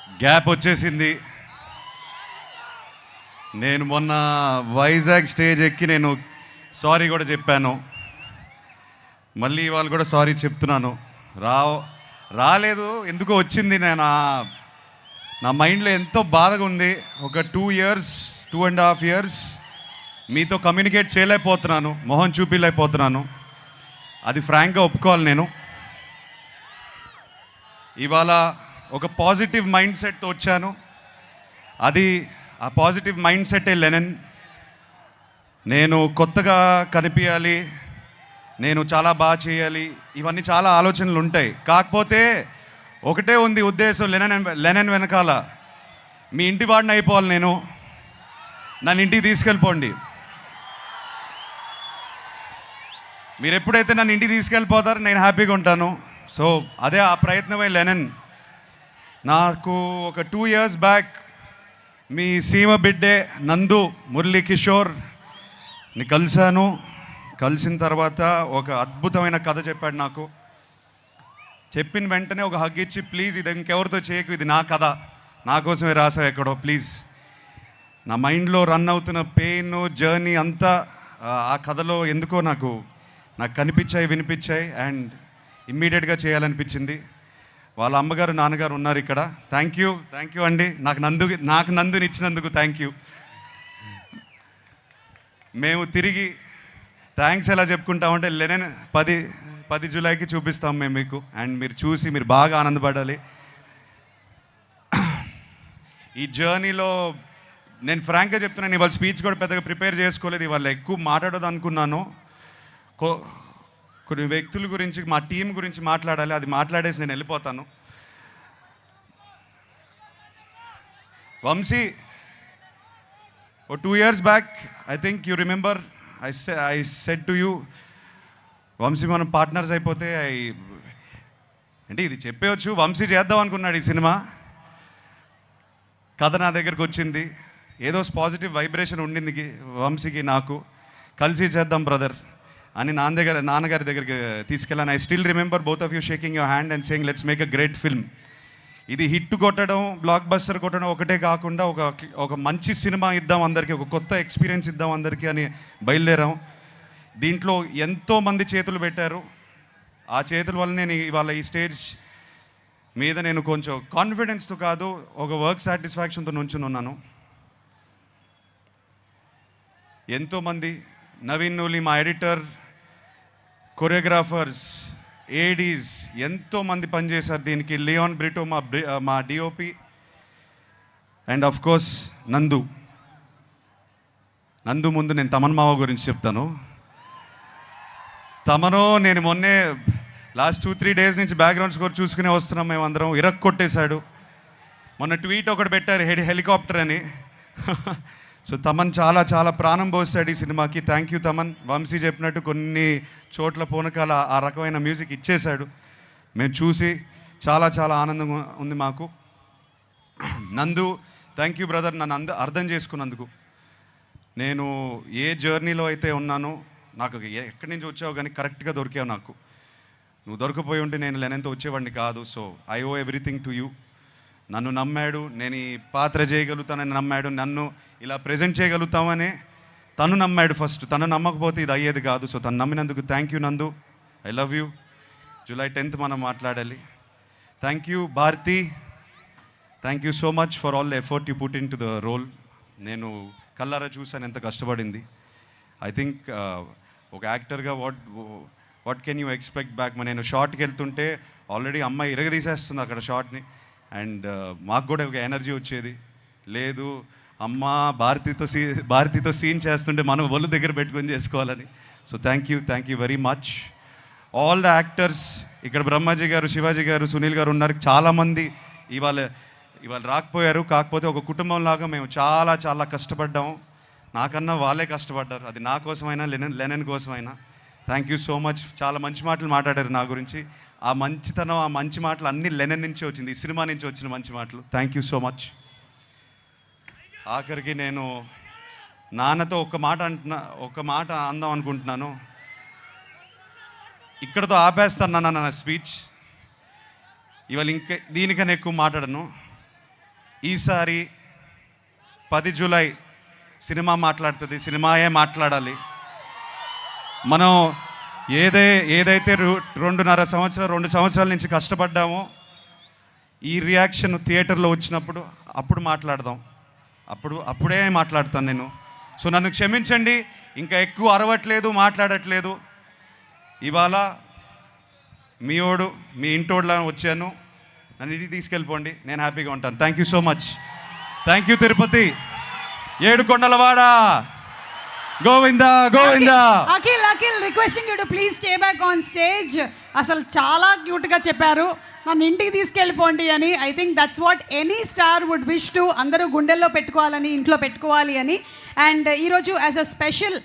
Gap వచ్చేసింది. నేను మొన్న వైజాగ్ స్టేజ్ ఎక్కి నేను సారీ కూడా చెప్పాను. మళ్ళీ ఇవాళ కూడా సారీ చెప్తున్నాను. రాలేదు ఎందుకో వచ్చింది. నా మైండ్లో ఎంతో బాధగా ఉంది. ఒక 2.5 years మీతో కమ్యూనికేట్ చేయలేకపోతున్నాను, మొహం చూపించలేకపోతున్నాను. అది ఫ్రాంక్గా ఒప్పుకోవాలి. నేను ఇవాళ ఒక పాజిటివ్ మైండ్ సెట్తో వచ్చాను. ఆ పాజిటివ్ మైండ్ సెట్టే లెనన్. నేను కొత్తగా కనిపించాలి, నేను చాలా బాగా చేయాలి, ఇవన్నీ చాలా ఆలోచనలు ఉంటాయి. కాకపోతే ఒకటే ఉంది ఉద్దేశం లెనన్ వెనకాల, మీ ఇంటి వాడిని అయిపోవాలి. నన్ను ఇంటికి తీసుకెళ్ళిపోండి. మీరు ఎప్పుడైతే నన్ను ఇంటికి తీసుకెళ్ళిపోతారో నేను హ్యాపీగా ఉంటాను. సో అదే ఆ ప్రయత్నమే లెనన్. నాకు ఒక 2 years బ్యాక్ మీ సీమ బిడ్డే నందు మురళీ కిషోర్ని కలిసిన తర్వాత ఒక అద్భుతమైన కథ చెప్పాడు నాకు. చెప్పిన వెంటనే ఒక హగ్ ఇచ్చి, ప్లీజ్ ఇది ఇంకెవరితో చేయకు, ఇది నా కథ, నా కోసమే రాసావు ఎక్కడో ప్లీజ్. నా మైండ్లో రన్ అవుతున్న పెయిన్ జర్నీ అంతా ఆ కథలో ఎందుకో నాకు కనిపించాయి, వినిపించాయి. అండ్ ఇమ్మీడియట్గా చేయాలనిపించింది. వాళ్ళ అమ్మగారు నాన్నగారు ఉన్నారు ఇక్కడ. థ్యాంక్ యూ అండి, నాకు నందుని ఇచ్చినందుకు థ్యాంక్ యూ. మేము తిరిగి థ్యాంక్స్ ఎలా చెప్పుకుంటామంటే లెనన్ 10 జూలైకి చూపిస్తాం మేము మీకు. అండ్ మీరు చూసి మీరు బాగా ఆనందపడాలి. ఈ జర్నీలో నేను ఫ్రాంక్గా చెప్తున్నాను, ఇవాళ స్పీచ్ కూడా పెద్దగా ప్రిపేర్ చేసుకోలేదు. ఇవాళ ఎక్కువ మాట్లాడదు అనుకున్నాను. కొన్ని వ్యక్తుల గురించి, మా టీం గురించి మాట్లాడాలి. అది మాట్లాడేసి నేను వెళ్ళిపోతాను. Vamshi, 2 years back I think you remember I said to you, Vamshi మనం పార్ట్నర్స్ అయిపోతే అంటే ఇది చెప్పవచ్చు. వంశీ చేద్దాం అనుకున్నాడు ఈ సినిమా. కథ నా దగ్గరకు వచ్చింది, ఏదో పాజిటివ్ వైబ్రేషన్ ఉండింది వంశీకి నాకు. కలిసి చేద్దాం బ్రదర్ అని నాన్నగారి దగ్గరికి తీసుకెళ్ళాను. I still remember both of you shaking your hand and saying let's make a great film. ఇది హిట్ కొట్టడం, బ్లాక్ బస్టర్ కొట్టడం ఒకటే కాకుండా ఒక మంచి సినిమా ఇద్దాం అందరికీ, ఒక కొత్త ఎక్స్పీరియన్స్ ఇద్దాం అందరికీ అని బయలుదేరాం. దీంట్లో ఎంతోమంది చేతులు పెట్టారు. ఆ చేతుల వల్ల నేను ఇవాళ ఈ స్టేజ్ మీద నేను కొంచెం కాన్ఫిడెన్స్తో కాదు, ఒక వర్క్ సాటిస్ఫాక్షన్తో నుంచుని ఉన్నాను. ఎంతోమంది, నవీన్ నూలి మా ఎడిటర్, కొరియోగ్రాఫర్స్, ఏడీస్ ఎంతోమంది పనిచేశారు దీనికి. లియోన్ బ్రిటో మా డిఓపి, అండ్ ఆఫ్ కోర్స్ నందు ముందు నేను తమన్ మావ గురించి చెప్తాను. నేను మొన్నే లాస్ట్ 2-3 days నుంచి బ్యాక్గ్రౌండ్ స్కోర్ చూసుకునే వస్తున్నాం మేమందరం. కొట్టేశాడు. మొన్న ట్వీట్ ఒకటి పెట్టారు, హెలికాప్టర్ అని. సో తమన్ చాలా చాలా ప్రాణం పోస్తాడు ఈ సినిమాకి. Thank you Thaman. వంశీ చెప్పినట్టు కొన్ని చోట్ల పూనకాల ఆ రకమైన మ్యూజిక్ ఇచ్చేశాడు. మేము చూసి చాలా చాలా ఆనందంగా ఉంది మాకు. నందు, థ్యాంక్ యూ బ్రదర్, నన్ను అర్థం చేసుకున్నందుకు. నేను ఏ జర్నీలో అయితే ఉన్నానో, నాకు ఎక్కడి నుంచి వచ్చావు కానీ కరెక్ట్గా దొరికావు నాకు. నువ్వు దొరికిపోయి ఉంటే నేను లెనన్తో వచ్చేవాడిని కాదు. So I owe everything to you. నన్ను నమ్మాడు, నేను ఈ పాత్ర చేయగలుగుతానని నమ్మాడు, నన్ను ఇలా ప్రజెంట్ చేయగలుగుతామని తను నమ్మాడు ఫస్ట్. తను నమ్మకపోతే ఇది అయ్యేది కాదు. సో తను నమ్మినందుకు thank you Nandu, I love you. July 10th మనం మాట్లాడాలి. Thank you Bharati, thank you so much for all the effort you put into the role. నేను కల్లారా చూసాను ఎంత కష్టపడింది. ఐ థింక్ ఒక యాక్టర్గా what can you expect back. నేను షార్ట్కి వెళ్తుంటే ఆల్రెడీ అమ్మాయి ఇరగదీసేస్తుంది అక్కడ షార్ట్ని. అండ్ మాకు కూడా ఒక ఎనర్జీ వచ్చేది, లేదు అమ్మ భారతితో సీన్ చేస్తుంటే మనం ఒళ్ళు దగ్గర పెట్టుకొని చేసుకోవాలని. So thank you very much all the actors. ఇక్కడ బ్రహ్మాజీ గారు, శివాజీ గారు, సునీల్ గారు ఉన్నారు. చాలామంది ఇవాళ రాకపోయారు. కాకపోతే ఒక కుటుంబం లాగా మేము చాలా చాలా కష్టపడ్డాము. నాకన్నా వాళ్ళే కష్టపడ్డారు. అది నా కోసమైనా లెనన్ కోసమైనా. Thank you so much. చాలా మంచి మాటలు మాట్లాడారు నా గురించి. ఆ మంచితనం, ఆ మంచి మాటలు అన్నీ లెనన్ నుంచి వచ్చింది, ఈ సినిమా నుంచి వచ్చిన మంచి మాటలు. Thank you so much. ఆఖరికి నేను నాన్నతో ఒక మాట అందాం అనుకుంటున్నాను. ఇక్కడతో ఆపేస్తాను నా స్పీచ్. ఇవాళ దీనికన్నా ఎక్కువ మాట్లాడను. ఈసారి 10 జూలై సినిమా మాట్లాడుతుంది, సినిమాయే మాట్లాడాలి. మనం ఏదైతే 2 సంవత్సరాల నుంచి కష్టపడ్డామో ఈ రియాక్షన్ థియేటర్లో వచ్చినప్పుడు అప్పుడు మాట్లాడదాం. అప్పుడే మాట్లాడతాను నేను. సో నన్ను క్షమించండి, ఇంకా ఎక్కువ అరవట్లేదు, మాట్లాడట్లేదు. ఇవాళ మీ ఇంటోడ్లా వచ్చాను, నన్ను ఇంటికి తీసుకెళ్ళిపోండి, నేను హ్యాపీగా ఉంటాను. Thank you so much. Thank you Tirupati, ఏడుకొండలవాడ, Govinda Govinda. Akhil requesting you to please stay back on stage. అసలు చాలా క్యూట్గా చెప్పారు, నన్ను ఇంటికి తీసుకెళ్ళిపోండి అని. I think that's what any star would wish to. అందరూ గుండెల్లో పెట్టుకోవాలని, ఇంట్లో పెట్టుకోవాలి అని. అండ్ ఈరోజు యాజ్ అ స్పెషల్